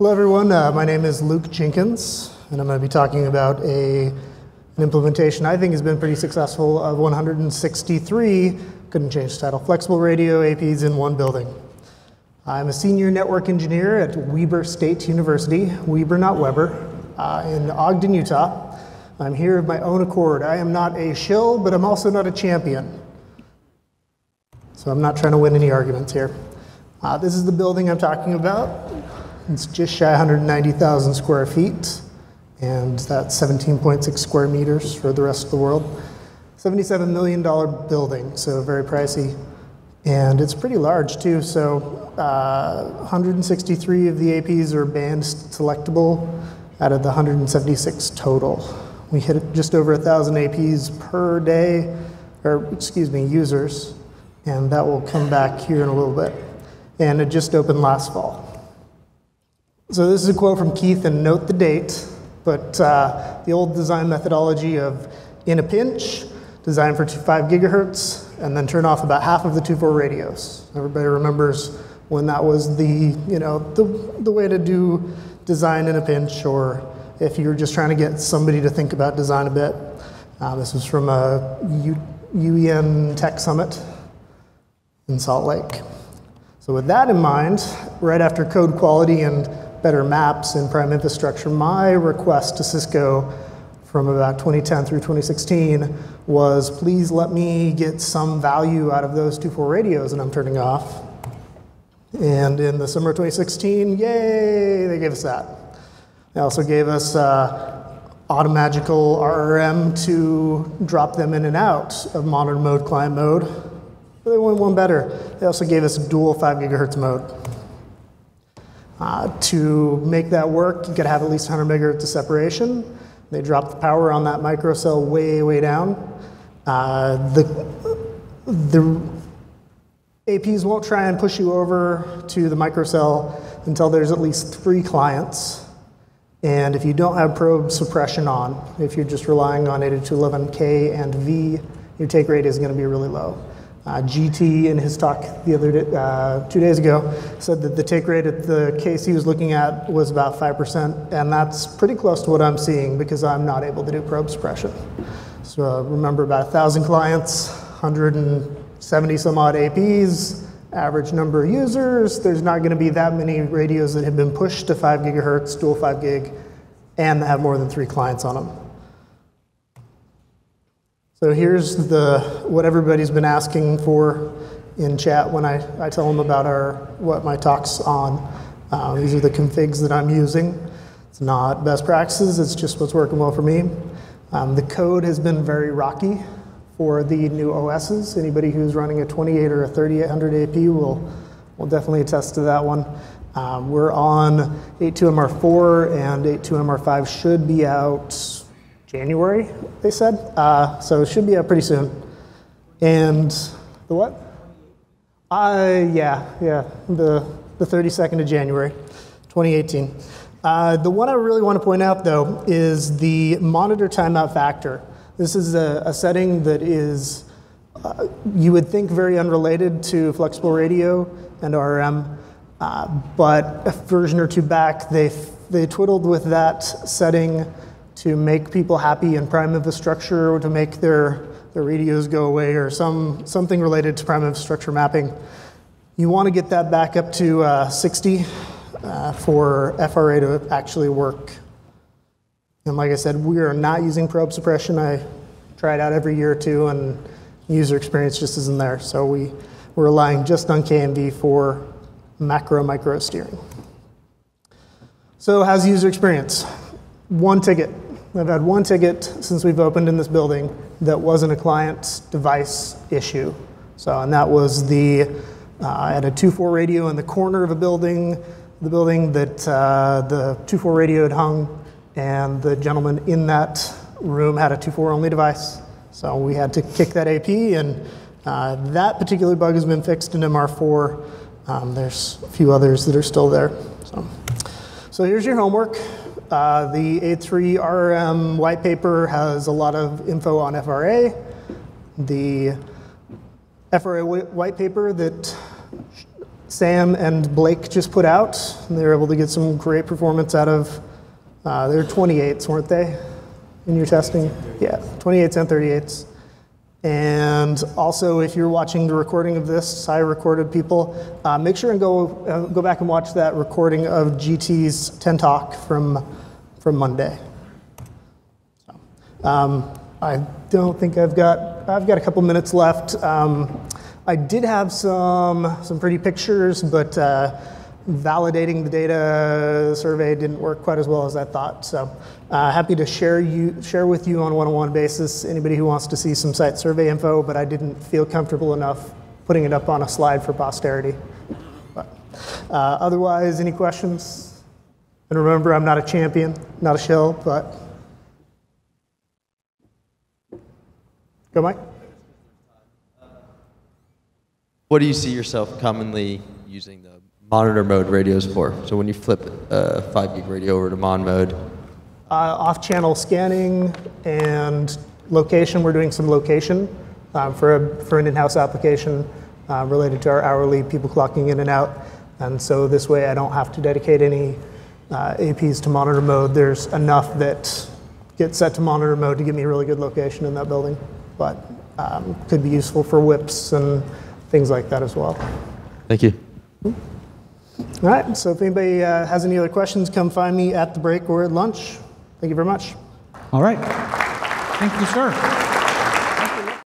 Hello everyone, my name is Luke Jenkins, and I'm going to be talking about an implementation I think has been pretty successful of 163, couldn't change the title, flexible radio APs in one building. I'm a senior network engineer at Weber State University, Weber not Weber, in Ogden, Utah. I'm here of my own accord. I am not a shill, but I'm also not a champion. So I'm not trying to win any arguments here. This is the building I'm talking about. It's just shy of 190,000 square feet, and that's 17.6 square meters for the rest of the world. $77 million building, so very pricey. And it's pretty large too, so 163 of the APs are band selectable out of the 176 total. We hit just over 1,000 APs per day, or excuse me, users, and that will come back here in a little bit. And it just opened last fall. So this is a quote from Keith, and note the date, but the old design methodology of in a pinch, design for 5 gigahertz, and then turn off about half of the 2.4 radios. Everybody remembers when that was the way to do design in a pinch, or if you're just trying to get somebody to think about design a bit. This was from a UEN Tech Summit in Salt Lake. So with that in mind, right after code quality and better maps in prime infrastructure, my request to Cisco from about 2010 through 2016 was, please let me get some value out of those 2.4 radios that I'm turning off. And in the summer of 2016, yay, they gave us that. They also gave us automagical RRM to drop them in and out of monitor mode, client mode. But they went one better. They also gave us a dual 5 gigahertz mode. To make that work, you gotta have at least 100 megahertz of separation. They dropped the power on that microcell way, way down. The APs won't try and push you over to the microcell until there's at least 3 clients. And if you don't have probe suppression on, if you're just relying on 802.11k and V, your take rate is gonna be really low. GT in his talk the other day, 2 days ago, said that the take rate at the case he was looking at was about 5%, and that's pretty close to what I'm seeing because I'm not able to do probe suppression. So remember, about 1,000 clients, 170 some odd APs, average number of users. There's not going to be that many radios that have been pushed to 5 gigahertz, dual 5 gig, and have more than 3 clients on them. So here's what everybody's been asking for in chat when I tell them about what my talk's on. These are the configs that I'm using. It's not best practices, it's just what's working well for me. The code has been very rocky for the new OSs. Anybody who's running a 28 or a 3800 AP will definitely attest to that one. We're on 8.2MR4, and 8.2MR5 should be out January, they said. So it should be out pretty soon. And the what? Yeah, the 32nd of January, 2018. The one I really want to point out, though, is the monitor timeout factor. This is a setting that is, you would think, very unrelated to flexible radio and RRM, but a version or two back, they twiddled with that setting to make people happy in prime infrastructure, or to make their radios go away, or something related to prime infrastructure mapping. You want to get that back up to 60 for FRA to actually work. And like I said, we are not using probe suppression. I try it out every year or two, and user experience just isn't there. So we're relying just on KMV for macro-micro steering. So how's user experience? One ticket. I've had one ticket since we've opened in this building that wasn't a client device issue. So, and that was I had a 2.4 radio in the corner of the building that the 2.4 radio had hung, and the gentleman in that room had a 2.4 only device. So we had to kick that AP, and that particular bug has been fixed in MR4. There's a few others that are still there. So here's your homework. The 8.3 RRM white paper has a lot of info on FRA. The FRA white paper that Sam and Blake just put out. And they were able to get some great performance out of, they're 28s, weren't they, in your testing? Yeah, 28s and 38s. And also, if you're watching the recording of this, I recorded people, make sure and go back and watch that recording of GT's 10 Talk from Monday. I don't think I've got a couple minutes left. I did have some pretty pictures, but validating the data survey didn't work quite as well as I thought. So happy to share with you on a one-on-one basis anybody who wants to see some site survey info, but I didn't feel comfortable enough putting it up on a slide for posterity. But, otherwise, any questions? And remember, I'm not a champion, not a shill, but go, Mike. What do you see yourself commonly using the monitor mode radios for? So when you flip a 5 gig radio over to mon mode? Off-channel scanning and location. We're doing some location for an in-house application related to our hourly people clocking in and out. And so this way I don't have to dedicate any APs to monitor mode. There's enough that get set to monitor mode to give me a really good location in that building. But could be useful for whips and things like that as well. Thank you. All right, so if anybody has any other questions, come find me at the break or at lunch. Thank you very much. All right. Thank you, sir.